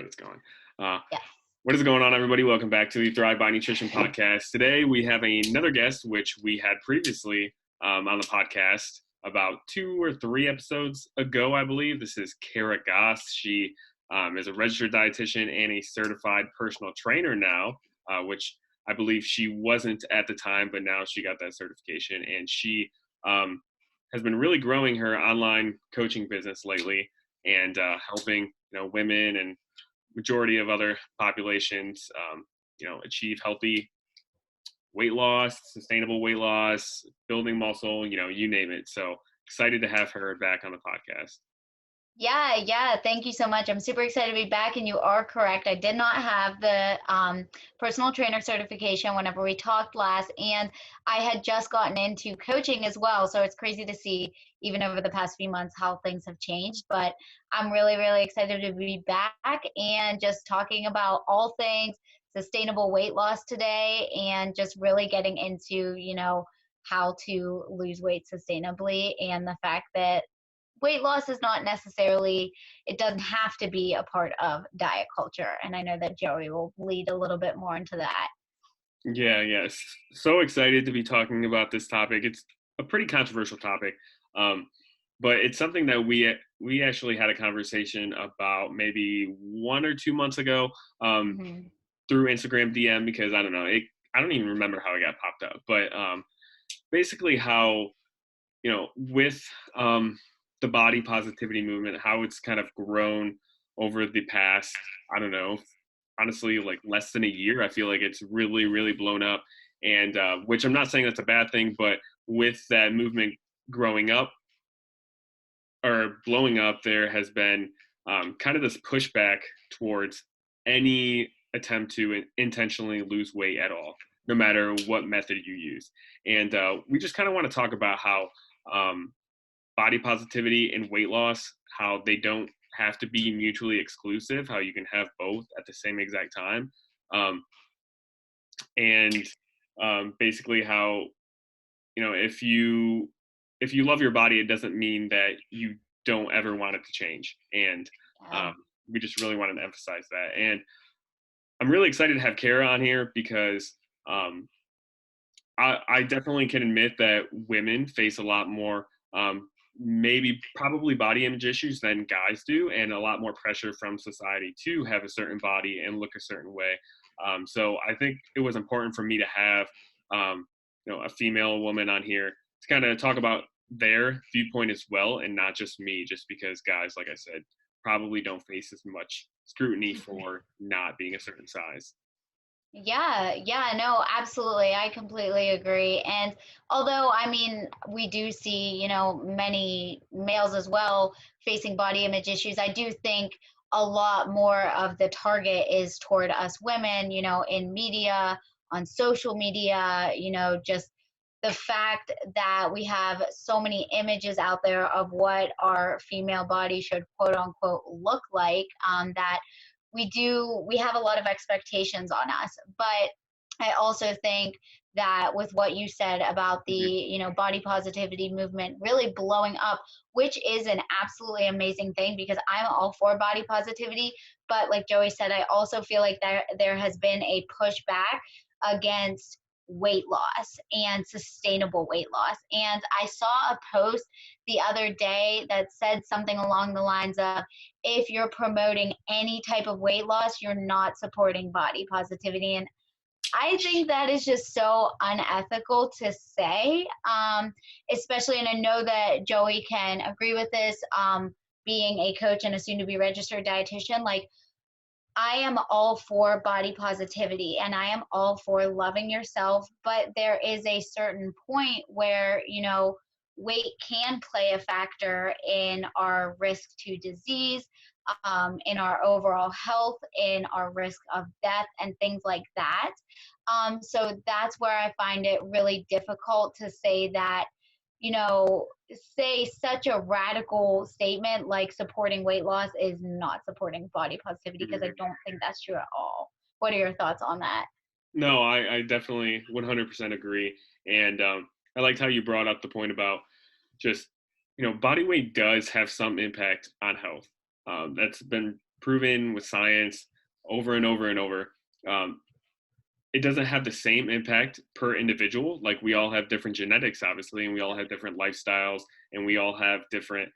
right, it's going. Uh, Yes. what is going on, everybody? Welcome back to the Thrive by Nutrition podcast. Today, we have another guest, which we had previously on the podcast about 2 or 3 episodes ago, I believe. This is Goss. She is a registered dietitian and a certified personal trainer now, which I believe she wasn't at the time, but now she got that certification. And she has been really growing her online coaching business lately and helping women and majority of other populations achieve healthy weight loss, sustainable weight loss, building muscle, you name it. So excited to have her back on the podcast. Yeah. Thank you so much. I'm super excited to be back. And you are correct. I did not have the personal trainer certification whenever we talked last. And I had just gotten into coaching as well. So it's crazy to see, even over the past few months, how things have changed. But I'm really, really excited to be back and just talking about all things sustainable weight loss today and just really getting into, how to lose weight sustainably and the fact that weight loss is not necessarily, it doesn't have to be a part of diet culture. And I know that Joey will lead a little bit more into that. Yes. So excited to be talking about this topic. It's a pretty controversial topic, but it's something that we actually had a conversation about maybe 1 or 2 months ago through Instagram DM because I don't know, I don't even remember how it got popped up, but basically how with the body positivity movement, how it's kind of grown over the past, I don't know, honestly, like less than a year. I feel like it's really, really blown up. And which I'm not saying that's a bad thing, but with that movement growing up or blowing up, there has been kind of this pushback towards any attempt to intentionally lose weight at all, no matter what method you use. And we just kind of want to talk about how body positivity and weight loss, how they don't have to be mutually exclusive, how you can have both at the same exact time. And basically how, if you love your body, it doesn't mean that you don't ever want it to change. And we just really wanted to emphasize that. And I'm really excited to have Kara on here because I definitely can admit that women face a lot more probably body image issues than guys do, and a lot more pressure from society to have a certain body and look a certain way. So I think it was important for me to have a female woman on here to kind of talk about their viewpoint as well, and not just me, just because guys, like I said, probably don't face as much scrutiny for not being a certain size. No, absolutely. I completely agree. And although, I mean, we do see, many males as well facing body image issues, I do think a lot more of the target is toward us women, in media, on social media, just the fact that we have so many images out there of what our female body should quote unquote look like, that we have a lot of expectations on us. But I also think that with what you said about the body positivity movement really blowing up, which is an absolutely amazing thing, because I'm all for body positivity, but like Joey said, I also feel like there has been a pushback against weight loss and sustainable weight loss. And I saw a post the other day that said something along the lines of, if you're promoting any type of weight loss, you're not supporting body positivity. And I think that is just so unethical to say, especially, and I know that Joey can agree with this, being a coach and a soon-to-be registered dietitian. Like, I am all for body positivity and I am all for loving yourself, but there is a certain point where, weight can play a factor in our risk to disease, in our overall health, in our risk of death and things like that. So that's where I find it really difficult to say that, say such a radical statement like supporting weight loss is not supporting body positivity, because I don't think that's true at all. What are your thoughts on that? No, I definitely 100% agree. And I liked how you brought up the point about just, body weight does have some impact on health. That's been proven with science over and over and over. Um, it doesn't have the same impact per individual. Like we all have different genetics, obviously, and we all have different lifestyles, and we all have different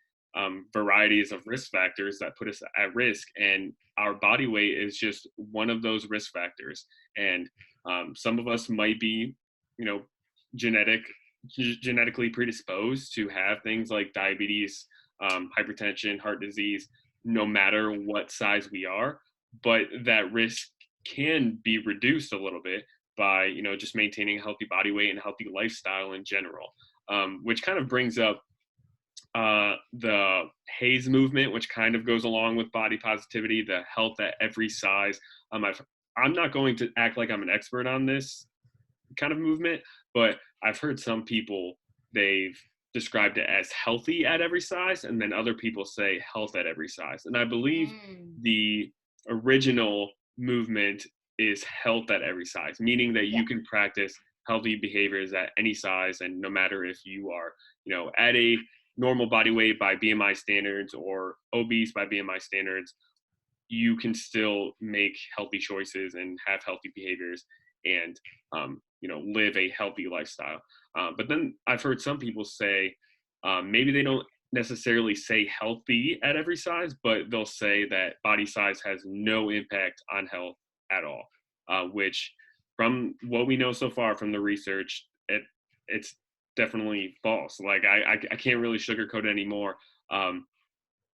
varieties of risk factors that put us at risk. And our body weight is just one of those risk factors. And some of us might be, you know, genetic genetically predisposed to have things like diabetes, hypertension, heart disease, no matter what size we are. But that risk can be reduced a little bit by, just maintaining a healthy body weight and healthy lifestyle in general. Which kind of brings up the Hayes movement, which kind of goes along with body positivity, the health at every size. I'm not going to act like I'm an expert on this kind of movement, but I've heard some people, they've described it as healthy at every size, and then other people say health at every size. And I believe Mm, the original movement is health at every size, meaning that yeah. you can practice healthy behaviors at any size, and no matter if you are, at a normal body weight by BMI standards or obese by BMI standards, you can still make healthy choices and have healthy behaviors and live a healthy lifestyle. But then I've heard some people say maybe they don't necessarily say healthy at every size, but they'll say that body size has no impact on health at all, which from what we know so far from the research, it's definitely false. Like I can't really sugarcoat it anymore. um,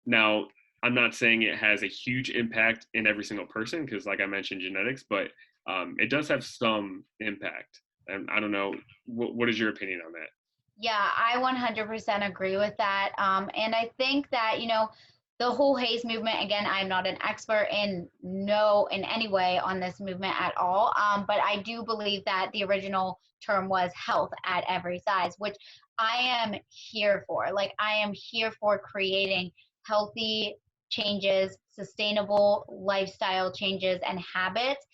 Now, I'm not saying it has a huge impact in every single person because, like I mentioned, genetics, but it does have some impact. And I don't know, what is your opinion on that? Yeah, I 100% agree with that. And I think that, the whole Hayes movement, again, I'm not an expert in any way on this movement at all. But I do believe that the original term was health at every size, which I am here for. Like, I am here for creating healthy changes, sustainable lifestyle changes, and habits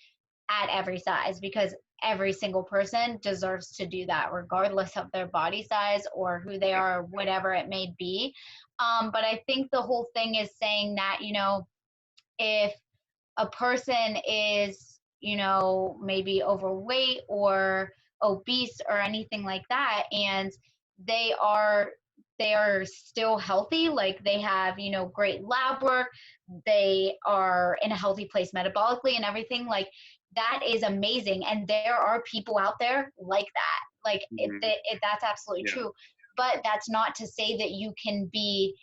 at every size because every single person deserves to do that, regardless of their body size or who they are, or whatever it may be. But I think the whole thing is saying that, if a person is, maybe overweight or obese or anything like that, and they are they are still healthy, like they have, great lab work, they are in a healthy place metabolically and everything, like that is amazing. And there are people out there like that. Like Hmm. that's absolutely Yeah. true. But that's not to say that you can be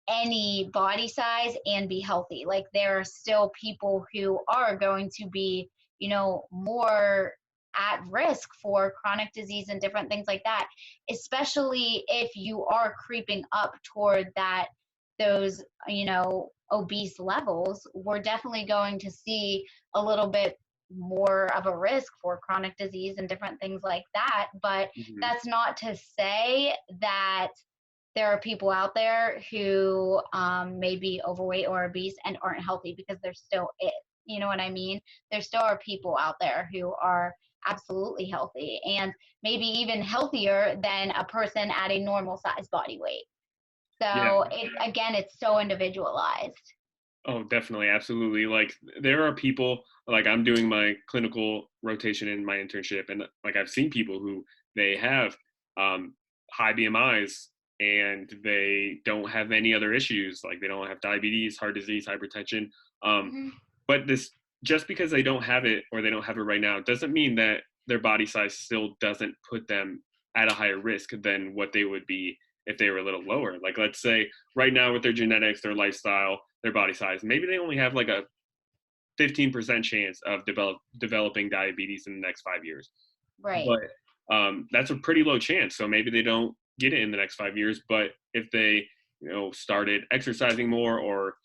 any body size and be healthy. Like there are still people who are going to be, more at risk for chronic disease and different things like that, especially if you are creeping up toward those, obese levels. We're definitely going to see a little bit more of a risk for chronic disease and different things like that. But Hmm. that's not to say that there are people out there who may be overweight or obese and aren't healthy, because there still is. You know what I mean? There still are people out there who are absolutely healthy and maybe even healthier than a person at a normal size body weight. Yeah. So again, it's so individualized. Oh, definitely. Absolutely. Like there are people, like I'm doing my clinical rotation in my internship, and like I've seen people who they have um, high BMIs and they don't have any other issues. Like they don't have diabetes, heart disease, hypertension. Um, Hmm. but this, just because they don't have it or they don't have it right now doesn't mean that their body size still doesn't put them at a higher risk than what they would be if they were a little lower. Like let's say right now with their genetics, their lifestyle, their body size, maybe they only have like a 15% chance of developing diabetes in the next 5 years. Right. But that's a pretty low chance. So maybe they don't get it in the next 5 years. But if they, started exercising more or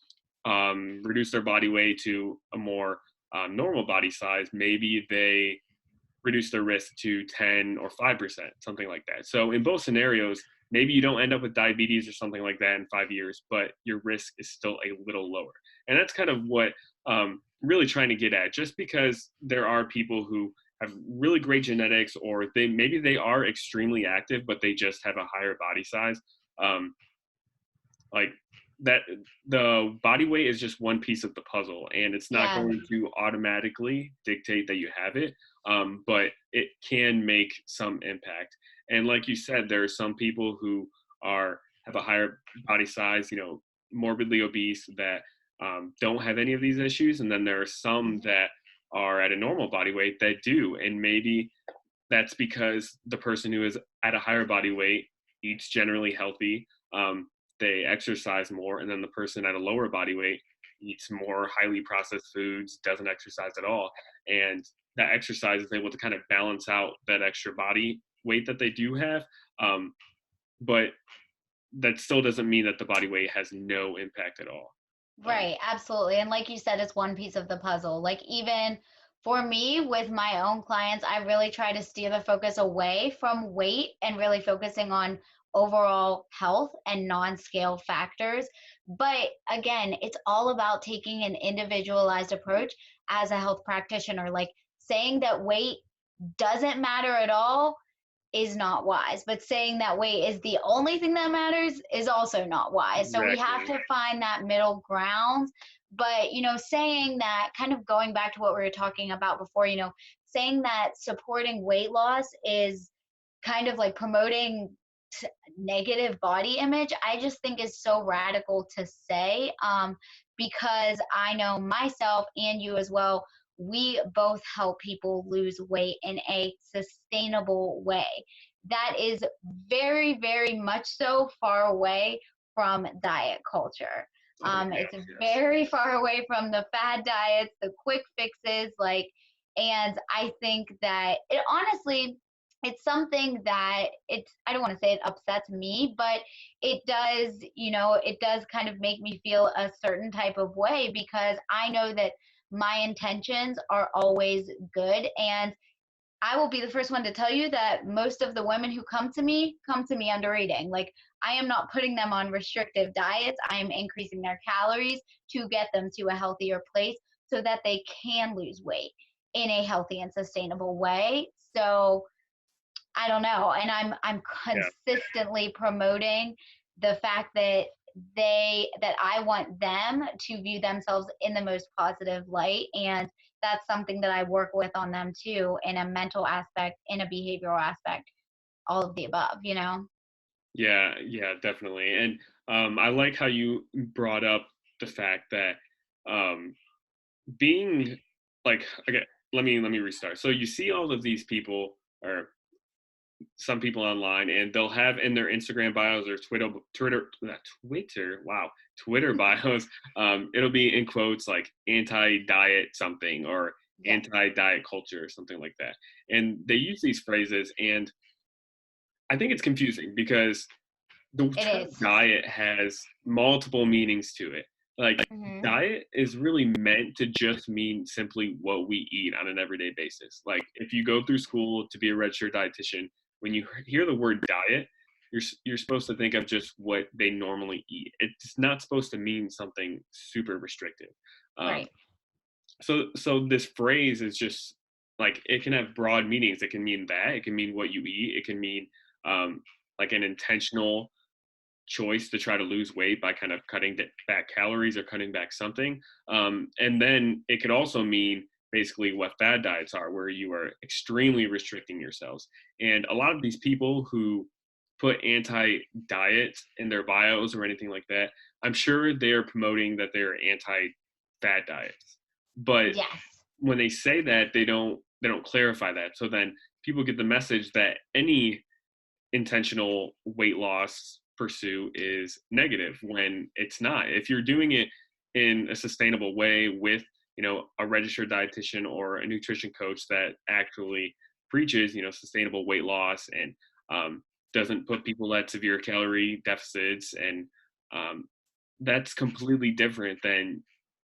reduce their body weight to a more normal body size, maybe they reduce their risk to 10 or 5%, something like that. So in both scenarios, maybe you don't end up with diabetes or something like that in 5 years, but your risk is still a little lower. And that's kind of what really trying to get at. Just because there are people who have really great genetics, or maybe they are extremely active, but they just have a higher body size. Um, like that the body weight is just one piece of the puzzle, and it's not Yeah. going to automatically dictate that you have it, but it can make some impact. And like you said, there are some people who are have a higher body size, morbidly obese, that don't have any of these issues, and then there are some Mhm. that are at a normal body weight that do, and maybe that's because the person who is at a higher body weight eats generally healthy. They exercise more, and then the person at a lower body weight eats more highly processed foods, doesn't exercise at all, and that exercise is able to kind of balance out that extra body weight that they do have. Um, but that still doesn't mean that the body weight has no impact at all. Um, Right, absolutely. And like you said, it's one piece of the puzzle. Like, even for me with my own clients, I really try to steer the focus away from weight and really focusing on overall health and non-scale factors. But again, it's all about taking an individualized approach as a health practitioner. Like, saying that weight doesn't matter at all is not wise. But saying that weight is the only thing that matters is also not wise. So we have exactly. to find that middle ground. But, saying that, kind of going back to what we were talking about before, saying that supporting weight loss is kind of like promoting negative body image, I just think is so radical to say, because I know myself and you as well, we both help people lose weight in a sustainable way. That is very, very much so far away from diet culture. Oh It's yes, yes. very far away from the fad diets, the quick fixes, like, and I think that it honestly, it's something that I don't want to say it upsets me, but it does kind of make me feel a certain type of way because I know that my intentions are always good. And I will be the first one to tell you that most of the women who come to me under eating. Like, I am not putting them on restrictive diets. I am increasing their calories to get them to a healthier place so that they can lose weight in a healthy and sustainable way. So I don't know. And I'm Yeah. consistently promoting the fact that I want them to view themselves in the most positive light. And that's something that I work with on them too, in a mental aspect, in a behavioral aspect, all of the above, you know? Yeah, yeah, definitely. And I like how you brought up the fact that um, being like, okay, let me restart. So you see all of these people, or some people online, and they'll have in their Instagram bios or not Twitter, wow, Twitter bios, it'll be in quotes like anti-diet something or Yes, anti-diet culture or something like that. And they use these phrases, and I think it's confusing because the it term is. diet has multiple meanings to it. Like, Hmm. diet is really meant to just mean simply what we eat on an everyday basis. Like, if you go through school to be a registered dietitian, when you hear the word diet, you're supposed to think of just what they normally eat. It's not supposed to mean something super restrictive. Um, Right. so this phrase is just like, it can have broad meanings. It can mean that. It can mean what you eat. It can mean um, like an intentional choice to try to lose weight by kind of cutting back calories or cutting back something. And then it could also mean basically what fad diets are, where you are extremely restricting yourselves. And a lot of these people who put anti diet in their bios or anything like that, I'm sure they are promoting that they're anti fad diets. But Yes. when they say that, they don't clarify that. So then people get the message that any intentional weight loss pursuit is negative when it's not. If you're doing it in a sustainable way with, a registered dietitian or a nutrition coach that actually preaches, sustainable weight loss and doesn't put people at severe calorie deficits, and um, that's completely different than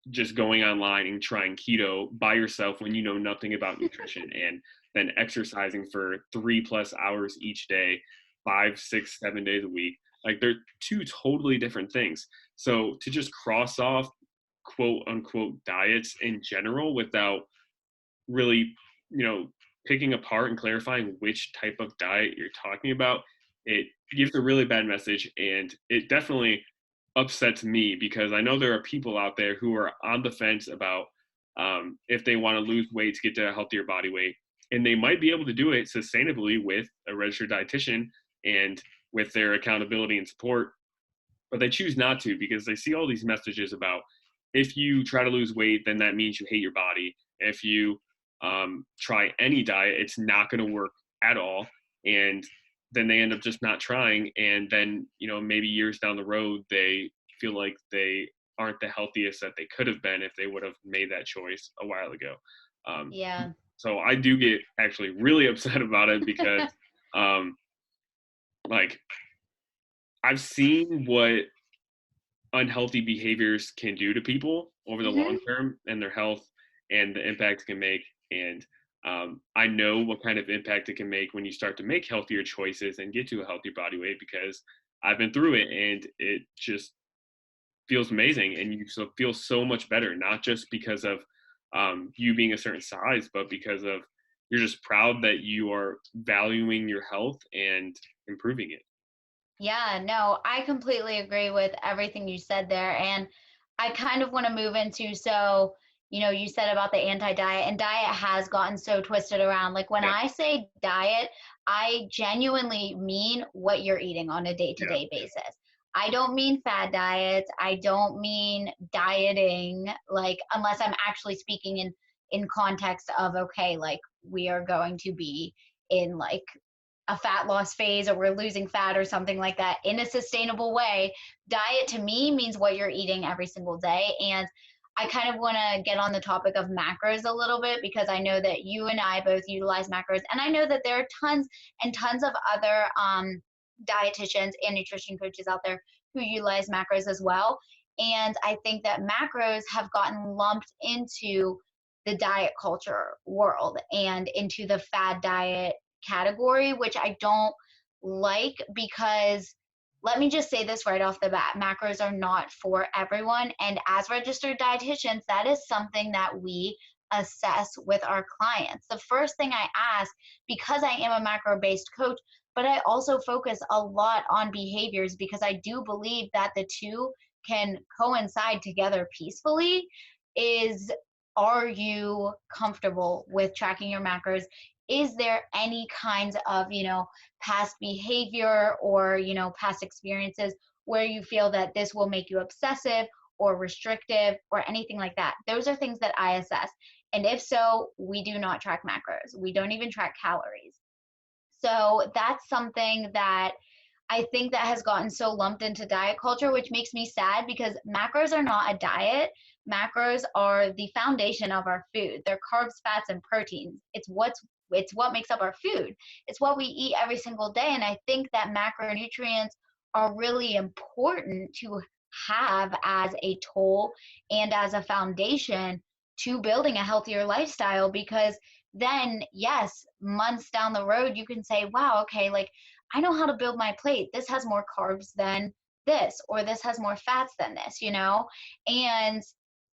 just going online and trying keto by yourself when you know nothing about nutrition, and then exercising for 3+ hours each day, 5, 6, 7 days a week. Like, they're two totally different things. So to just cross off quote unquote diets in general without really, you know, picking apart and clarifying which type of diet you're talking about, it gives a really bad message, and it definitely upsets me because I know there are people out there who are on the fence about if they want to lose weight to get to a healthier body weight, and they might be able to do it sustainably with a registered dietitian and with their accountability and support, but they choose not to because they see all these messages about if you try to lose weight, then that means you hate your body. If you try any diet, it's not going to work at all. And then they end up just not trying. And then, maybe years down the road, they feel like they aren't the healthiest that they could have been if they would have made that choice a while ago. Um, Yeah. so I do get actually really upset about it because, um, like, I've seen what unhealthy behaviors can do to people over the long Hmm. term and their health and the impact it can make. And I know what kind of impact it can make when you start to make healthier choices and get to a healthier body weight because I've been through it and it just feels amazing. And you feel so much better, not just because of you being a certain size, but because of you're just proud that you are valuing your health and improving it. Yeah, no, I completely agree with everything you said there. And I kind of want to move into, so, you said about the anti diet, and diet has gotten so twisted around. Like when Yeah. I say diet, I genuinely mean what you're eating on a day to Yeah. day basis. I don't mean fad diets. I don't mean dieting, like, unless I'm actually speaking in context of, okay, like we are going to be in like a fat loss phase, or we're losing fat or something like that in a sustainable way. Diet to me means what you're eating every single day. And I kind of want to get on the topic of macros a little bit because I know that you and I both utilize macros. And I know that there are tons and tons of other dietitians and nutrition coaches out there who utilize macros as well. And I think that macros have gotten lumped into the diet culture world and into the fad diet category, which I don't like because let me just say this right off the bat, macros are not for everyone. And as registered dietitians, that is something that we assess with our clients. The first thing I ask, because I am a macro based coach, but I also focus a lot on behaviors because I do believe that the two can coincide together peacefully, is are you comfortable with tracking your macros? Is there any kinds of past behavior or past experiences where you feel that this will make you obsessive or restrictive or anything like that? Those are things that I assess, and if so, we do not track macros, we don't even track calories. So that's something that I think that has gotten so lumped into diet culture, which makes me sad because macros are not a diet. Macros are the foundation of our food. They're carbs, fats, and proteins. It's what makes up our food. It's what we eat every single day. And I think that macronutrients are really important to have as a tool and as a foundation to building a healthier lifestyle, because then yes, months down the road you can say, wow, okay, like I know how to build my plate. This has more carbs than this, or this has more fats than this. And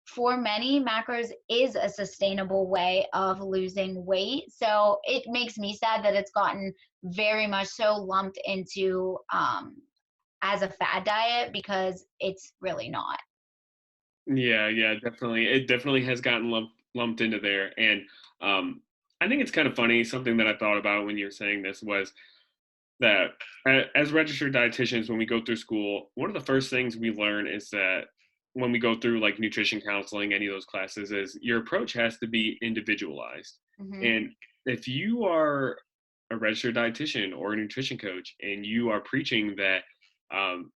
for many, macros is a sustainable way of losing weight. So it makes me sad that it's gotten very much so lumped into as a fad diet because it's really not. Yeah, yeah, definitely. It definitely has gotten lumped into there, and I think it's kind of funny. Something that I thought about when you were saying this was that as registered dietitians, when we go through school, one of the first things we learn is that when we go through like nutrition counseling, any of those classes, is your approach has to be individualized. Hmm. And if you are a registered dietitian or a nutrition coach and you are preaching that um,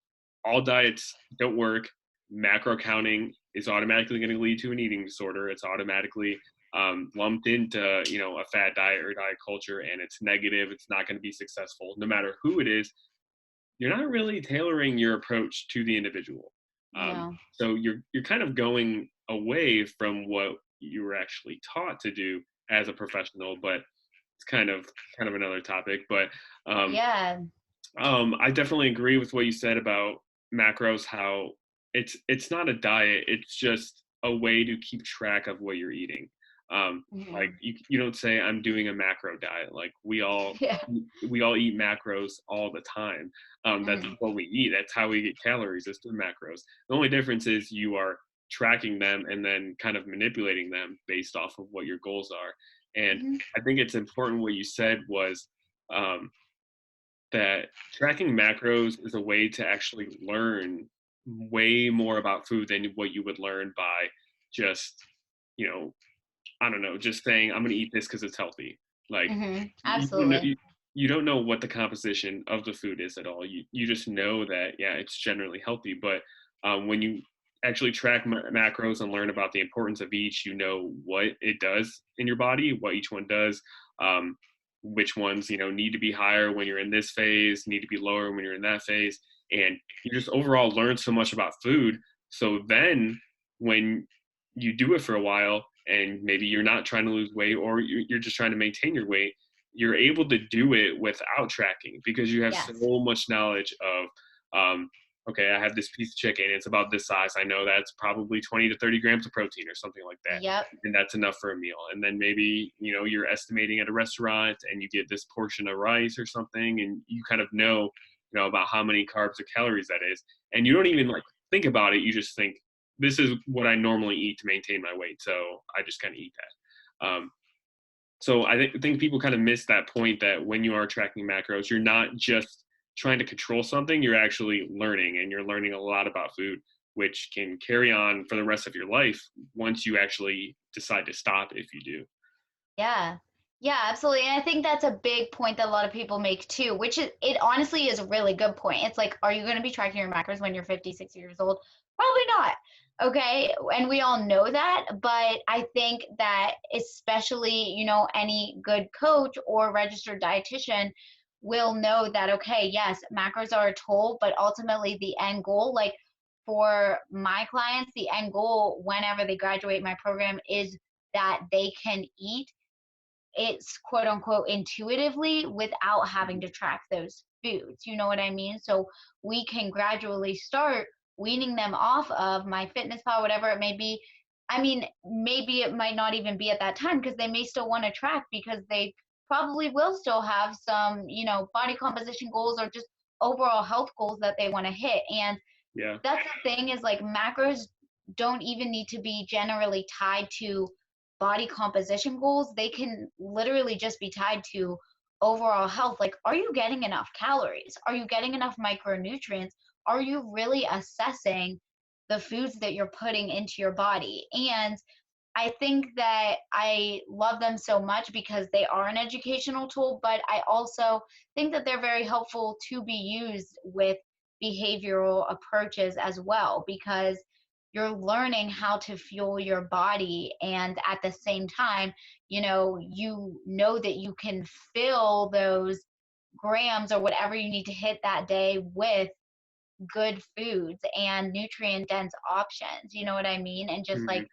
all diets don't work, macro counting is automatically going to lead to an eating disorder, it's automatically lumped into a fad diet or diet culture, and it's negative, it's not going to be successful no matter who it is, you're not really tailoring your approach to the individual. No. So you're kind of going away from what you were actually taught to do as a professional, but it's kind of another topic. But um, Yeah. I definitely agree with what you said about macros, how it's not a diet, it's just a way to keep track of what you're eating. Like Mhm. you don't say I'm doing a macro diet. Like Yeah. we all eat macros all the time. That's Mhm. what we eat. That's how we get calories is through macros. The only difference is you are tracking them and then kind of manipulating them based off of what your goals are. And Mhm. I think it's important what you said was um, that tracking macros is a way to actually learn way more about food than what you would learn by just, you know, I don't know, just saying I'm going to eat this because it's healthy. Like Mhm. you don't know, Absolutely. you don't know what the composition of the food is at all. You just know that yeah, it's generally healthy. But when you actually track macros and learn about the importance of each, you know what it does in your body, what each one does. Um, which ones need to be higher when you're in this phase, need to be lower when you're in that phase, and you just overall learn so much about food. So then when you do it for a while and maybe you're not trying to lose weight or you're just trying to maintain your weight, you're able to do it without tracking because you have so Yes. much knowledge of okay, I have this piece of chicken, it's about this size, I know that's probably 20 to 30 grams of protein or something like that, Yep. and that's enough for a meal. And then maybe you're estimating at a restaurant and you get this portion of rice or something, and you kind of know about how many carbs or calories that is, and you don't even like think about it. You just think this is what I normally eat to maintain my weight, so I just kind of eat that. So I think people kind of miss that point that when you are tracking macros, you're not just trying to control something, you're actually learning, and you're learning a lot about food, which can carry on for the rest of your life once you actually decide to stop if you do. Yeah. Yeah, absolutely. And I think that's a big point that a lot of people make too, which is it honestly is a really good point. It's like, are you going to be tracking your macros when you're 50, 60 years old? Probably not. Okay. And we all know that. But I think that especially, any good coach or registered dietitian will know that, okay, yes, macros are a tool, but ultimately the end goal, like for my clients, the end goal whenever they graduate my program is that they can eat it's quote unquote intuitively without having to track those foods. You know what I mean? So we can gradually start weaning them off of my fitness pal, whatever it may be. I mean, maybe it might not even be at that time because they may still want to track because they probably will still have some, body composition goals or just overall health goals that they want to hit. And Yeah. that's the thing is like macros don't even need to be generally tied to body composition goals. They can literally just be tied to overall health. Like, are you getting enough calories? Are you getting enough micronutrients? Are you really assessing the foods that you're putting into your body? And I think that I love them so much because they are an educational tool, but I also think that they're very helpful to be used with behavioral approaches as well because you're learning how to fuel your body and at the same time, you know that you can fill those grams or whatever you need to hit that day with good foods and nutrient dense options. You know what I mean? And just like Mhm.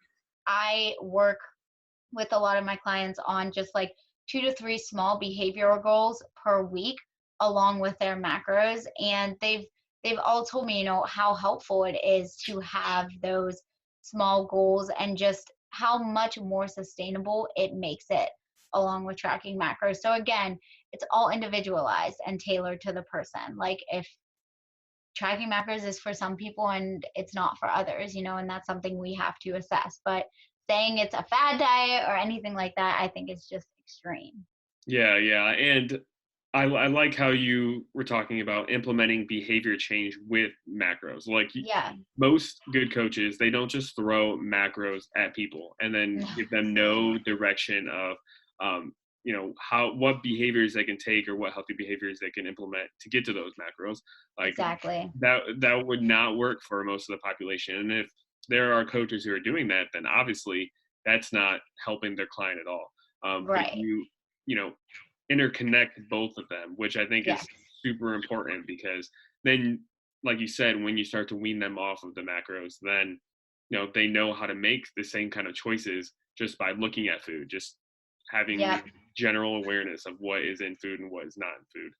I work with a lot of my clients on just like 2 to 3 small behavioral goals per week along with their macros and they've all told me how helpful it is to have those small goals and just how much more sustainable it makes it along with tracking macros. So again, it's all individualized and tailored to the person. Like if tracking macros is for some people and it's not for others, and that's something we have to assess. But saying it's a fad diet or anything like that, I think is just extreme. Yeah, yeah, and I like how you were talking about implementing behavior change with macros. Like Yeah. most good coaches, they don't just throw macros at people and then No, give them so no true. direction of um, how what behaviors they can take or what healthy behaviors they can implement to get to those macros. Like Exactly. that would not work for most of the population. And if there are coaches who are doing that, then obviously that's not helping their client at all. But Right. you know interconnect both of them, which I think Yes. is super important because then, like you said, when you start to wean them off of the macros, then they know how to make the same kind of choices just by looking at food, just having Yep. general awareness of what is in food and what is not in food.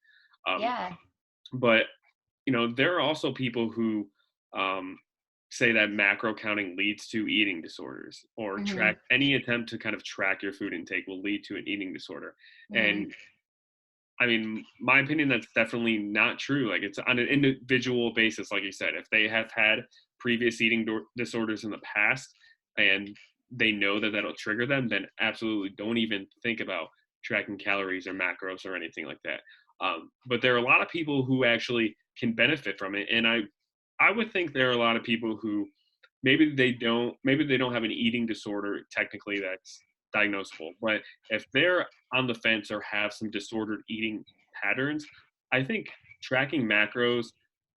Um, Yeah. but there are also people who um, say that macro counting leads to eating disorders, or Mhm. any attempt to kind of track your food intake will lead to an eating disorder. Mhm. And I mean, my opinion, that's definitely not true. Like, it's on an individual basis, like you said. If they have had previous eating disorders in the past and they know that that'll trigger them, then absolutely don't even think about tracking calories or macros or anything like that. But there are a lot of people who actually can benefit from it, and I would think there are a lot of people who maybe they don't have an eating disorder technically that's diagnosable, but if they're on the fence or have some disordered eating patterns, I think tracking macros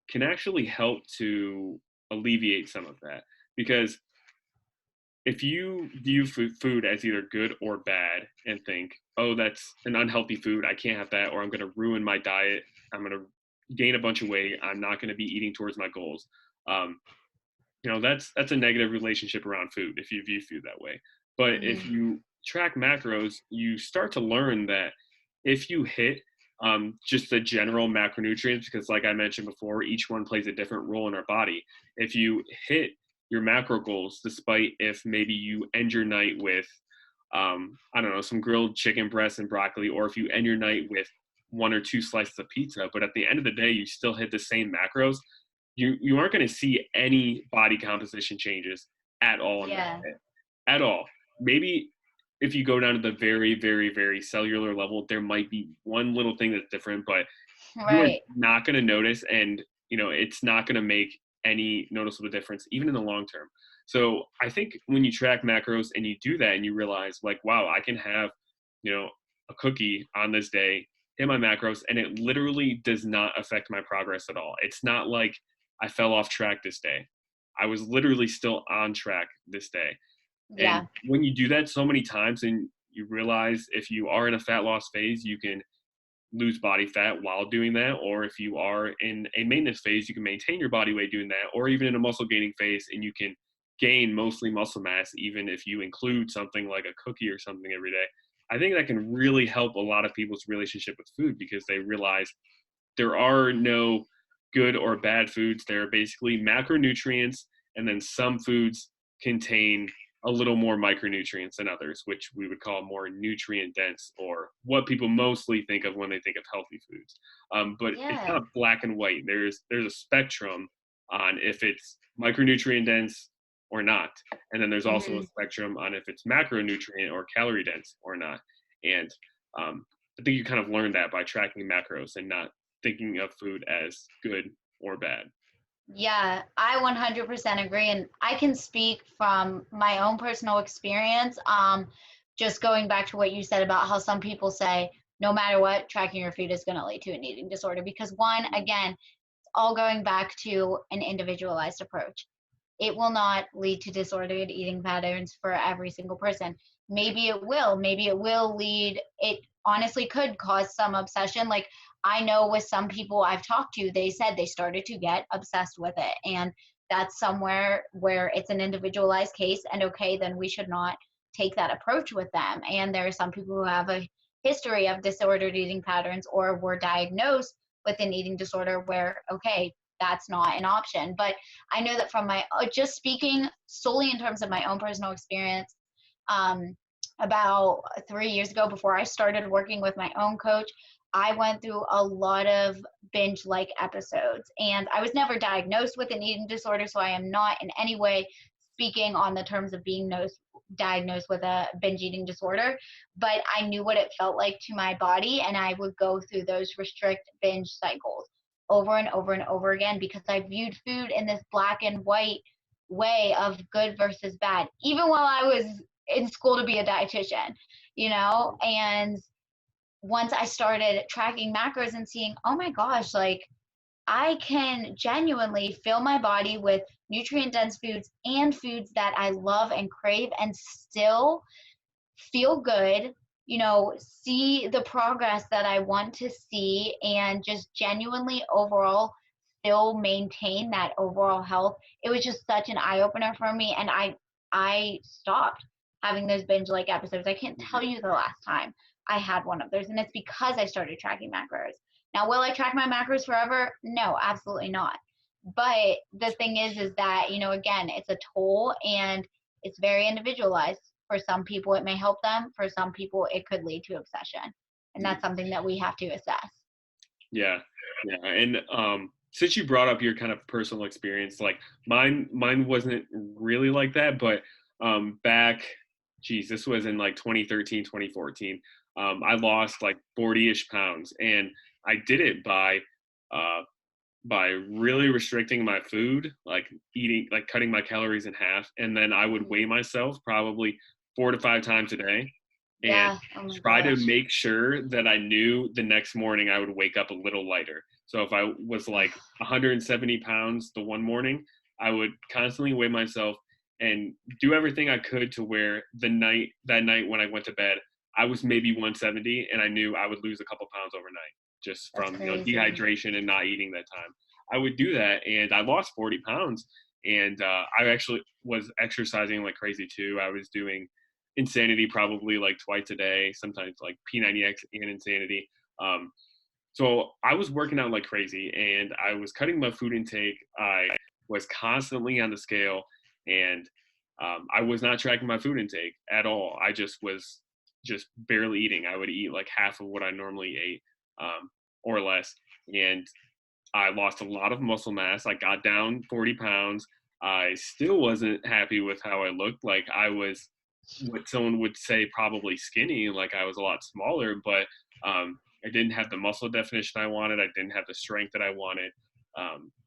can actually help to alleviate some of that. Because if you view food as either good or bad and think, oh, that's an unhealthy food, I can't have that, or I'm going to ruin my diet, I'm going to gain a bunch of weight, I'm not going to be eating towards my goals. Um, that's a negative relationship around food if you view food that way. But if Mhm. you track macros, you start to learn that if you hit just the general macronutrients, because like I mentioned before, each one plays a different role in our body. If you hit your macro goals, despite if maybe you end your night with I don't know, some grilled chicken breast and broccoli, or if you end your night with one or two slices of pizza, but at the end of the day you still hit the same macros, you aren't going to see any body composition changes at all in that Yeah. day, at all. Maybe if you go down to the very, very, very cellular level, there might be one little thing that's different, but you are Right. not going to notice, and it's not going to make any noticeable difference, even in the long term. So I think when you track macros and you do that, and you realize, like, wow, I can have, you know, a cookie on this day, hit my macros, and it literally does not affect my progress at all. It's not like I fell off track this day. I was literally still on track this day. And Yeah. when you do that so many times, and you realize if you are in a fat loss phase, you can lose body fat while doing that, or if you are in a maintenance phase, you can maintain your body weight doing that, or even in a muscle gaining phase, and you can gain mostly muscle mass even if you include something like a cookie or something every day. I think that can really help a lot of people's relationship with food, because they realize there are no good or bad foods. There are basically macronutrients, and then some foods contain a little more micronutrients than others, which we would call more nutrient dense, or what people mostly think of when they think of healthy foods. But it's Yeah. not black and white. There's a spectrum on if it's micronutrient dense or not, and then there's also a Mhm. spectrum on if it's macronutrient or calorie dense or not. And I think you kind of learn that by tracking macros and not thinking of food as good or bad. Yeah, I 100% agree. And I can speak from my own personal experience. Just going back to what you said about how some people say, no matter what, tracking your food is going to lead to an eating disorder. Because, one, again, it's all going back to an individualized approach. It will not lead to disordered eating patterns for every single person. Maybe it will. Maybe it will lead, it honestly could cause some obsession. Like, I know with some people I've talked to, they said they started to get obsessed with it. And that's somewhere where it's an individualized case. And okay, then we should not take that approach with them. And there are some people who have a history of disordered eating patterns or were diagnosed with an eating disorder where, okay, that's not an option. But I know that from my just speaking solely in terms of my own personal experience, um, about 3 years ago, before I started working with my own coach, I went through a lot of binge like episodes. And I was never diagnosed with an eating disorder, so I am not in any way speaking on the terms of being diagnosed with a binge eating disorder. But I knew what it felt like to my body, and I would go through those restrict binge cycles over and over and over again because I viewed food in this black and white way of good versus bad, even while I was in school to be a dietitian, and once I started tracking macros and seeing, oh my gosh, like I can genuinely fill my body with nutrient dense foods and foods that I love and crave and still feel good, see the progress that I want to see, and just genuinely overall still maintain that overall health. It was just such an eye opener for me, and I stopped having those binge like episodes. I can't tell Mhm. you the last time I had one of those, and it's because I started tracking macros. Now, will I track my macros forever? No, absolutely not. But the thing is that, you know, again, it's a toll and it's very individualized. For some people, it may help them. For some people, it could lead to obsession. And that's something that we have to assess. Yeah, yeah, and since you brought up your kind of personal experience, like mine wasn't really like that, but back, geez, this was in like 2013, 2014. I lost like 40-ish pounds, and I did it uh, by really restricting my food, like eating, like cutting my calories in half, and then I would weigh Mhm. myself probably 4 to 5 times a day, and Yeah. Oh my try to gosh. make sure that I knew the next morning I would wake up a little lighter. So if I was like 170 pounds the one morning, I would constantly weigh myself and do everything I could to where that night when I went to bed, I was maybe 170, and I knew I would lose a couple pounds overnight just That's from, crazy. dehydration and not eating that time. I would do that, and I lost 40 pounds. And I actually was exercising like crazy too. I was doing Insanity probably like twice a day, sometimes like P90X and Insanity. Um, so I was working out like crazy, and I was cutting my food intake. I was constantly on the scale, and I was not tracking my food intake at all. I just was just barely eating. I would eat like half of what I normally ate, or less, and I lost a lot of muscle mass. I got down 40 pounds. I still wasn't happy with how I looked. Like I was what someone would say probably skinny, like I was a lot smaller, but I didn't have the muscle definition I wanted. I didn't have the strength that I wanted.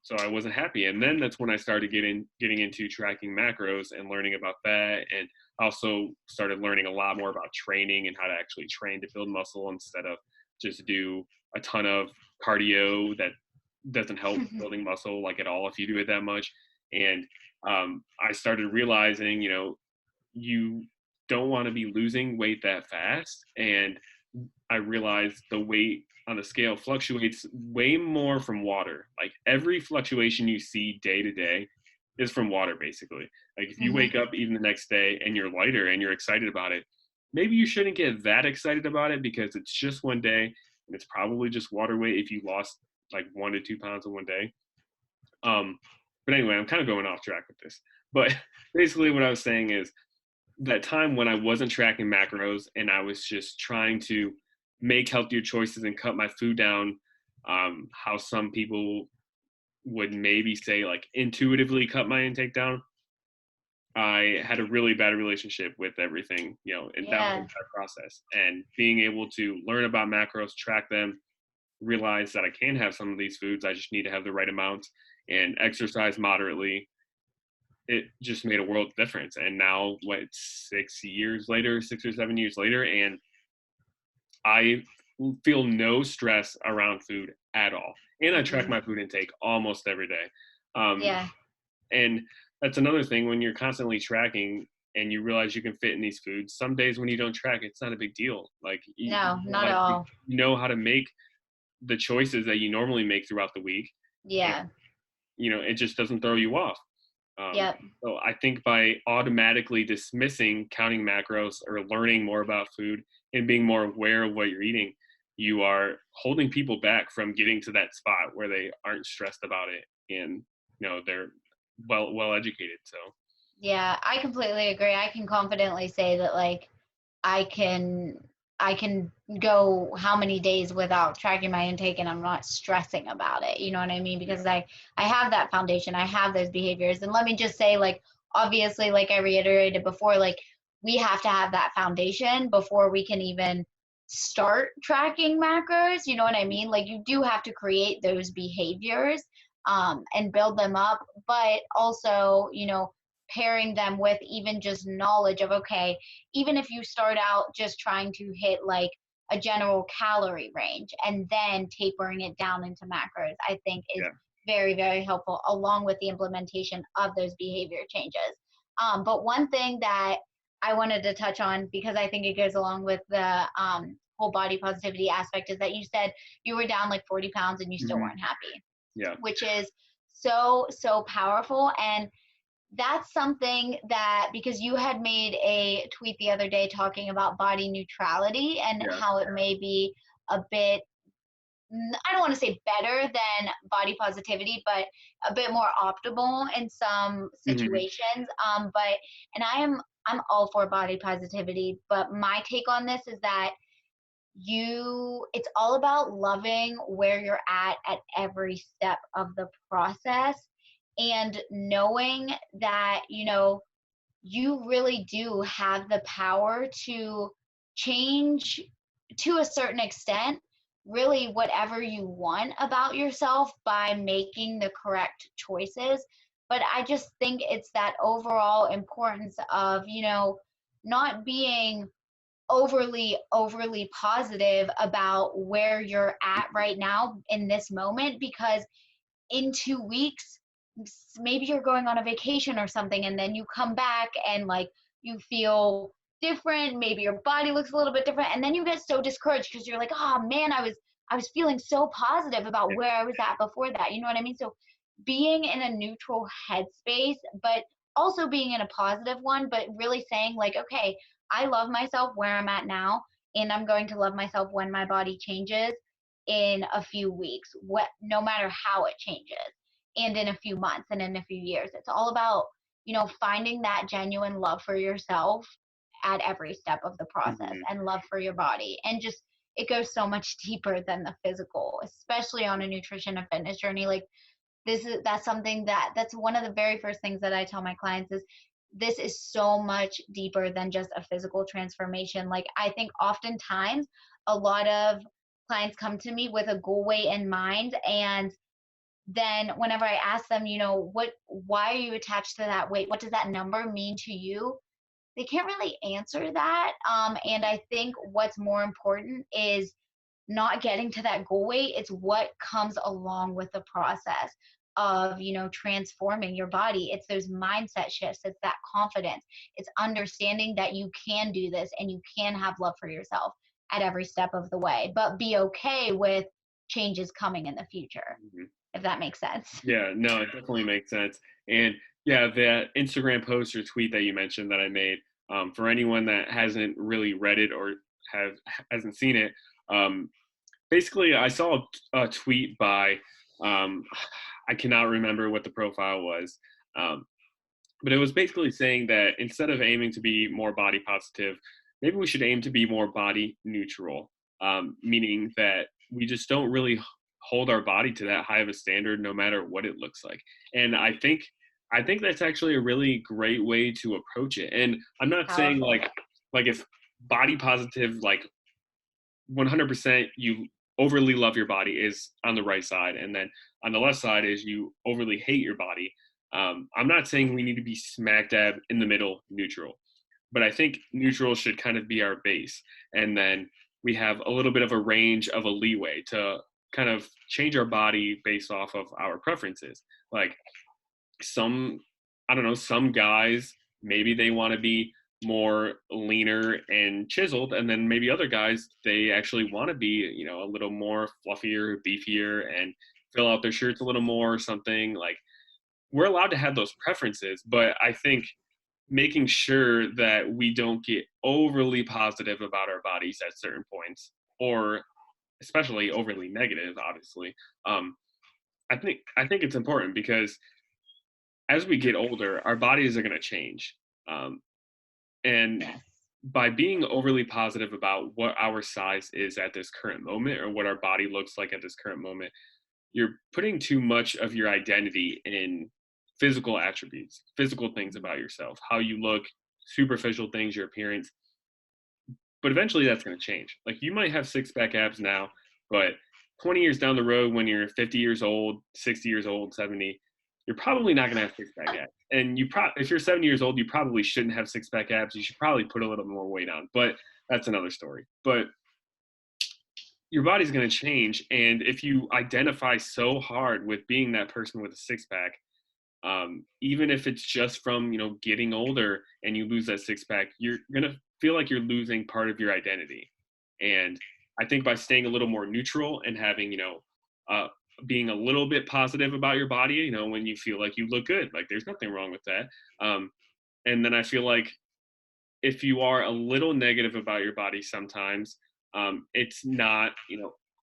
So I wasn't happy. And then that's when I started getting into tracking macros and learning about that. And also started learning a lot more about training and how to actually train to build muscle instead of just do a ton of cardio that doesn't help building muscle like at all if you do it that much. And I started realizing, you don't want to be losing weight that fast. And I realized the weight on the scale fluctuates way more from water. Like every fluctuation you see day to day is from water, basically. Like if you Hmm. wake up even the next day and you're lighter and you're excited about it, maybe you shouldn't get that excited about it because it's just one day and it's probably just water weight if you lost like 1 to 2 pounds in one day. Um, but anyway, I'm kind of going off track with this. But basically, what I was saying is that time when I wasn't tracking macros and I was just trying to make healthier choices and cut my food down, how some people would maybe say like intuitively cut my intake down. I had a really bad relationship with everything, and that whole Yeah. entire process. And being able to learn about macros, track them, realize that I can have some of these foods. I just need to have the right amount and exercise moderately. It just made a world difference. And now, what, 6 years later, 6 or 7 years later, and I feel no stress around food at all. And I track Hmm. my food intake almost every day. Um, Yeah. and that's another thing when you're constantly tracking and you realize you can fit in these foods. Some days when you don't track, it's not a big deal. Like No, not at all. you know how to make the choices that you normally make throughout the week, and Yeah. it just doesn't throw you off. Um, Yep. so I think by automatically dismissing counting macros or learning more about food and being more aware of what you're eating, you are holding people back from getting to that spot where they aren't stressed about it and they're well educated. So Yeah, I completely agree. I can confidently say that like I can I can go how many days without tracking my intake and I'm not stressing about it. You know what I mean? yeah, Because I have that foundation. I have those behaviors. And let me just say like obviously like I reiterated before like we have to have that foundation before we can even start tracking macros. You know what I mean? Like you do have to create those behaviors and build them up, but also, you know, pairing them with even just knowledge of okay, even if you start out just trying to hit like a general calorie range and then tapering it down into macros, I think is yeah, very, very helpful along with the implementation of those behavior changes. But one thing that I wanted to touch on because I think it goes along with the whole body positivity aspect is that you said you were down like 40 pounds and you still hmm weren't happy, yeah, which is so, so powerful. And that's something that because you had made a tweet the other day talking about body neutrality and yeah, how it may be a bit I don't want to say better than body positivity, but a bit more optimal in some Hmm. situations. But and I'm all for body positivity, but my take on this is that it's all about loving where you're at every step of the process, and knowing that you really do have the power to change, to a certain extent, really whatever you want about yourself by making the correct choices. But I just think it's that overall importance of not being overly positive about where you're at right now in this moment, because in 2 weeks, maybe you're going on a vacation or something, and then you come back and like you feel different. Maybe your body looks a little bit different, and then you get so discouraged because you're like, oh man, I was feeling so positive about Yeah. where I was at before that. You know what I mean? So being in a neutral headspace, but also being in a positive one, but really saying like, okay, I love myself where I'm at now, and I'm going to love myself when my body changes in a few weeks, what no matter how it changes, and in a few months and in a few years. It's all about, finding that genuine love for yourself at every step of the process, Hmm. and love for your body. And just it goes so much deeper than the physical, especially on a nutrition and fitness journey. Like that's something that's one of the very first things that I tell my clients is this is so much deeper than just a physical transformation. Like I think oftentimes a lot of clients come to me with a goal weight in mind, and then whenever I ask them, why are you attached to that weight? What does that number mean to you? They can't really answer that. And I think what's more important is not getting to that goal weight. It's what comes along with the process of transforming your body. It's those mindset shifts, it's that confidence, it's understanding that you can do this and you can have love for yourself at every step of the way, but be okay with changes coming in the future, Hmm. if that makes sense. Yeah, no, it definitely makes sense. And yeah, that Instagram post or tweet that you mentioned that I made, for anyone that hasn't really read it or have hasn't seen it, um, basically I saw a tweet by, um, I cannot remember what the profile was, um, but it was basically saying that instead of aiming to be more body positive, maybe we should aim to be more body neutral, meaning that we just don't really hold our body to that high of a standard, no matter what it looks like. And I think that's actually a really great way to approach it. And I'm not saying Powerful. like if body positive, like 100% you overly love your body is on the right side, and then on the left side is you overly hate your body. I'm not saying we need to be smack dab in the middle neutral, but I think neutral should kind of be our base, and then we have a little bit of a range of a leeway to kind of change our body based off of our preferences. Like some, I don't know, some guys maybe they want to be more leaner and chiseled, and then maybe other guys they actually want to be, a little more fluffier, beefier, and fill out their shirts a little more or something. Like we're allowed to have those preferences, but I think making sure that we don't get overly positive about our bodies at certain points, or especially overly negative, obviously. um, I think it's important because as we get older, our bodies are going to change. Um, and Yes. by being overly positive about what our size is at this current moment or what our body looks like at this current moment, you're putting too much of your identity in physical attributes, physical things about yourself, how you look, superficial things, your appearance. But eventually that's going to change. Like you might have six pack abs now, but 20 years down the road, when you're 50 years old, 60 years old, 70, you're probably not going to have six pack abs. And if you're 70 years old, you probably shouldn't have six pack abs. You should probably put a little more weight on, but that's another story. But your body's going to change. And if you identify so hard with being that person with a six pack, even if it's just from getting older and you lose that six pack, you're gonna feel like you're losing part of your identity. And I think by staying a little more neutral and having uh, being a little bit positive about your body, when you feel like you look good, like there's nothing wrong with that. um, and then I feel like if you are a little negative about your body sometimes, it's not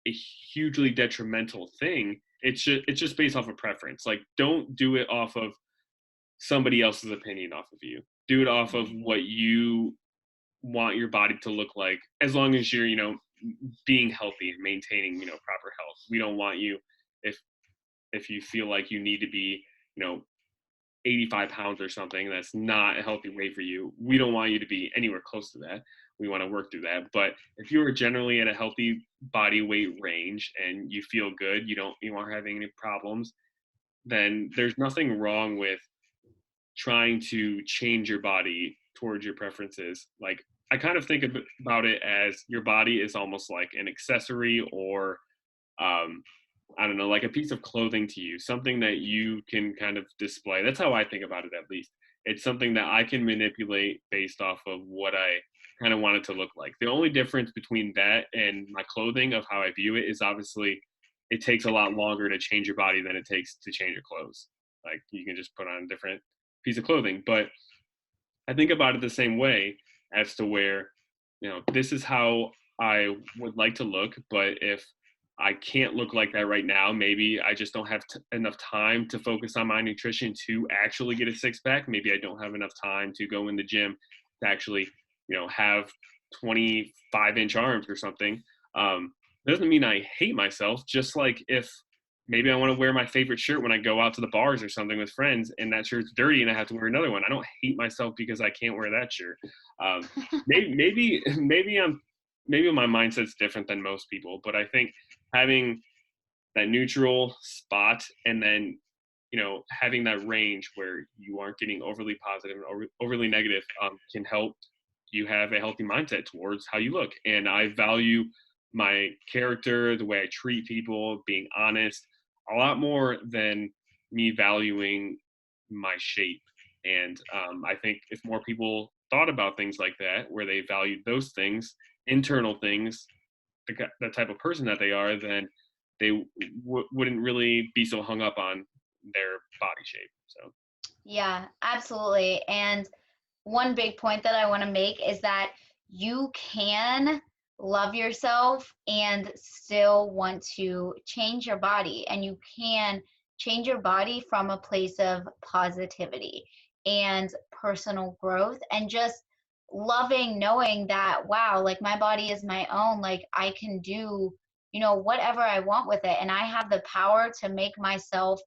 a hugely detrimental thing. It's just based off of preference. Like, don't do it off of somebody else's opinion off of you. Do it off of Mhm. what you want your body to look like, as long as you're, being healthy and maintaining, proper health. We don't want you, if you feel like you need to be, you know, 85 pounds or something, that's not a healthy weight for you. We don't want you to be anywhere close to that. We want to work through that. But if you are generally at a healthy body weight range and you feel good, you aren't having any problems, then there's nothing wrong with trying to change your body towards your preferences. Like, I kind of think about it as your body is almost like an accessory, or um, I don't know, like a piece of clothing to you, something that you can kind of display. That's how I think about it, at least. It's something that I can manipulate based off of what I kind of want it to look like. The only difference between that and my clothing, of how I view it, is obviously it takes a lot longer to change your body than it takes to change your clothes. Like, you can just put on a different piece of clothing. But I think about it the same way, as to where, this is how I would like to look, but if I can't look like that right now, maybe I just don't have enough time to focus on my nutrition to actually get a six pack. Maybe I don't have enough time to go in the gym to actually, have 25-inch arms or something. Doesn't mean I hate myself. Just like, if maybe I want to wear my favorite shirt when I go out to the bars or something with friends, and that shirt's dirty and I have to wear another one. I don't hate myself because I can't wear that shirt. Maybe my mindset's different than most people, but I think having that neutral spot, and then, having that range where you aren't getting overly positive and overly negative, can help you have a healthy mindset towards how you look. And I value my character, the way I treat people, being honest, a lot more than me valuing my shape. And I think if more people thought about things like that, where they valued those things, internal things, the type of person that they are, then they wouldn't really be so hung up on their body shape. So. Yeah, absolutely. And one big point that I want to make is that you can love yourself and still want to change your body, and you can change your body from a place of positivity and personal growth, and just loving knowing that, wow, like my body is my own, like I can do, whatever I want with it, and I have the power to make myself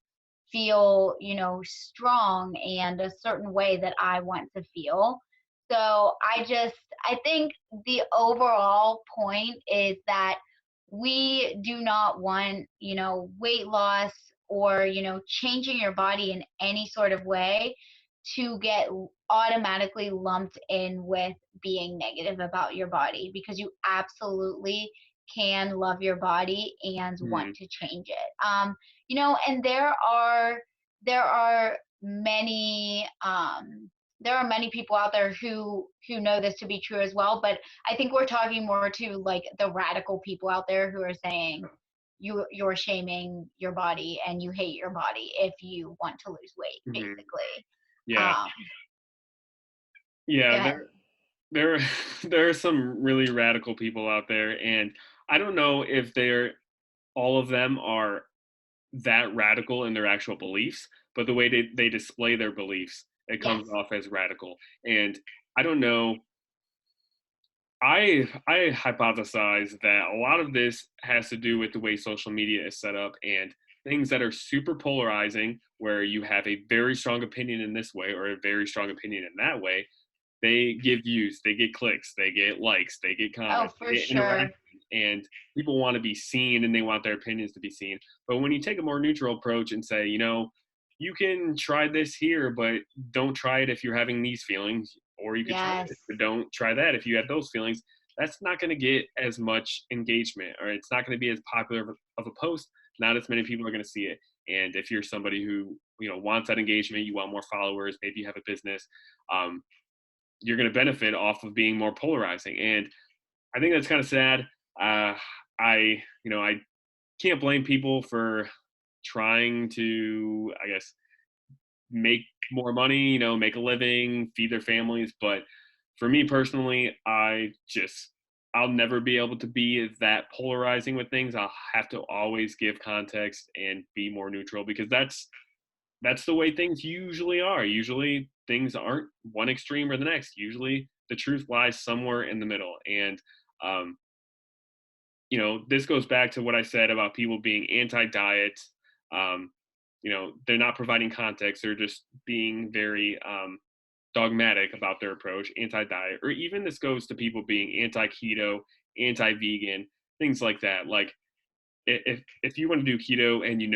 feel, strong and a certain way that I want to feel. So I think the overall point is that we do not want, weight loss or, changing your body in any sort of way to get automatically lumped in with being negative about your body, because you absolutely can love your body and want Mhm. to change it. And there are many there are many people out there who know this to be true as well, but I think we're talking more to like the radical people out there who are saying you're shaming your body and you hate your body if you want to lose weight, Mhm. basically. Yeah. um Go Yeah, ahead. there there are some really radical people out there, and I don't know if they're all of them are that radical in their actual beliefs, but the way they display their beliefs, it comes Yes. off as radical. And I don't know, I hypothesize that a lot of this has to do with the way social media is set up, and things that are super polarizing, where you have a very strong opinion in this way or a very strong opinion in that way. They get views, they get clicks, they get likes, they get Oh, comments, for they get sure. interaction, and people want to be seen and they want their opinions to be seen. But when you take a more neutral approach and say, you can try this here, but don't try it if you're having these feelings, or you could try Yes. this, but don't try that if you have those feelings. That's not going to get as much engagement, or it's not going to be as popular of a post. Not as many people are going to see it. And if you're somebody who wants that engagement, you want more followers, maybe you have a business, um, you're going to benefit off of being more polarizing. And I think that's kind of sad. Uh, I can't blame people for trying to, I guess, make more money, make a living, feed their families. But for me personally, I just I'll never be able to be that polarizing with things. I'll have to always give context and be more neutral because that's the way things usually are. Usually things aren't one extreme or the next. Usually the truth lies somewhere in the middle. And um, this goes back to what I said about people being anti-diet. Um, they're not providing context. They're just being very dogmatic about their approach, anti-diet, or even this goes to people being anti-keto, anti-vegan, things like that. Like if you want to do keto and you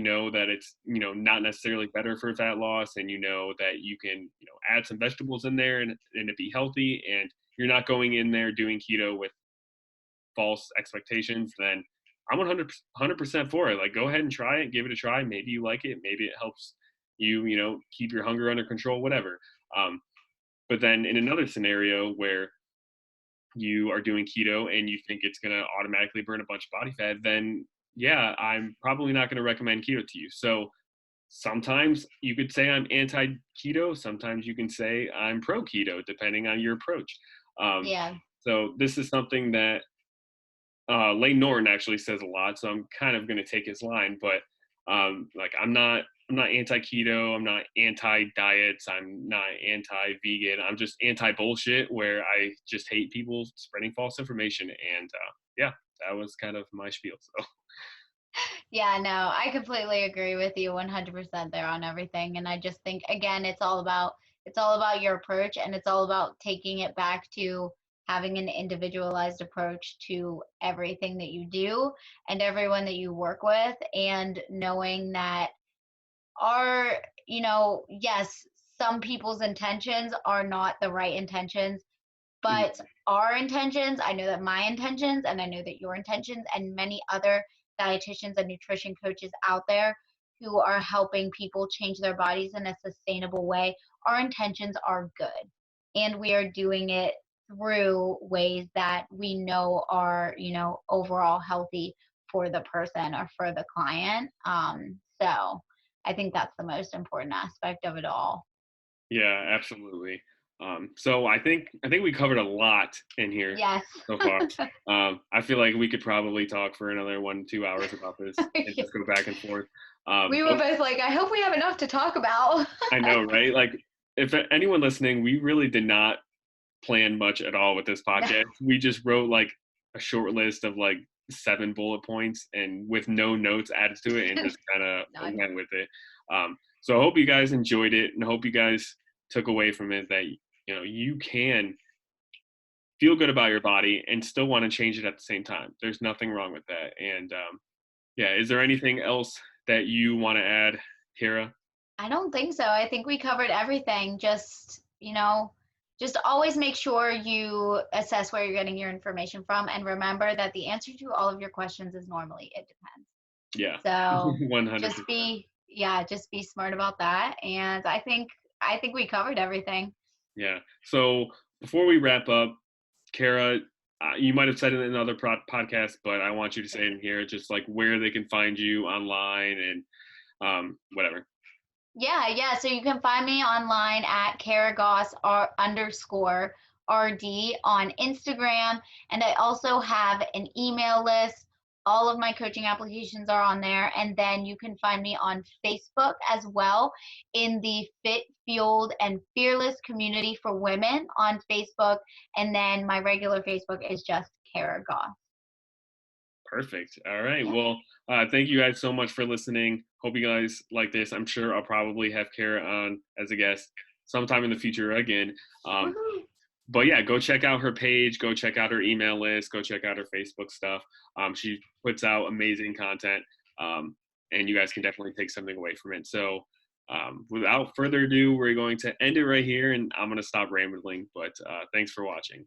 know that it's not necessarily better for fat loss, and you know that you can add some vegetables in there and it be healthy, and you're not going in there doing keto with false expectations, then I'm 100% for it. Like, go ahead and try it, give it a try. Maybe you like it. Maybe it helps keep your hunger under control, whatever. Um, but then in another scenario where you are doing keto and you think it's going to automatically burn a bunch of body fat, then yeah, I'm probably not going to recommend keto to you. So sometimes you could say I'm anti keto. Sometimes you can say I'm pro keto, depending on your approach. Um, Yeah. so this is something that Lane Norton actually says a lot, so I'm kind of going to take his line. But like, I'm not anti keto. I'm not anti diets. I'm not anti vegan. I'm just anti bullshit, where I just hate people spreading false information. And yeah, that was kind of my spiel. So Yeah, no, I completely agree with you 100% there on everything. And I just think again, it's all about your approach, and it's all about taking it back to having an individualized approach to everything that you do and everyone that you work with, and knowing that are, yes, some people's intentions are not the right intentions, but mhm. our intentions, I know that my intentions, and I know that your intentions, and many other dietitians and nutrition coaches out there who are helping people change their bodies in a sustainable way, our intentions are good. And we are doing it through ways that we know are, overall healthy for the person or for the client. So I think that's the most important aspect of it all. Yeah, absolutely. So I think we covered a lot in here Yes. so far. I feel like we could probably talk for another 1 2 hours about this and just go back and forth. We were But both like, I hope we have enough to talk about. I know, right? Like, if anyone listening, we really did not plan much at all with this No, podcast. We just wrote like a short list of like 7 bullet points and with no notes added to it, and just kind of none. went with it. So I hope you guys enjoyed it, and I hope you guys took away from it that you can feel good about your body and still want to change it at the same time. There's nothing wrong with that. And yeah, is there anything else that you want to add, Kara? I don't think so. I think we covered everything. Just always make sure you assess where you're getting your information from, and remember that the answer to all of your questions is normally it depends. Yeah, So 100%. just be smart about that. And I think we covered everything. Yeah. So before we wrap up, Kara, you might have said it in another podcast, but I want you to say it in here, just like where they can find you online and whatever. Yeah. So you can find me online at Goss _RD on Instagram. And I also have an email list. All of my coaching applications are on there. And then you can find me on Facebook as well, in the Fit, Fueled, and Fearless community for women on Facebook. And then my regular Facebook is just Kara Goss. Perfect. All right. Yeah. Well, thank you guys so much for listening. Hope you guys like this. I'm sure I'll probably have Kara on as a guest sometime in the future again. Um, Woohoo. but yeah, go check out her page, go check out her email list, go check out her Facebook stuff. She puts out amazing content, and you guys can definitely take something away from it. So without further ado, we're going to end it right here, and I'm going to stop rambling. But thanks for watching.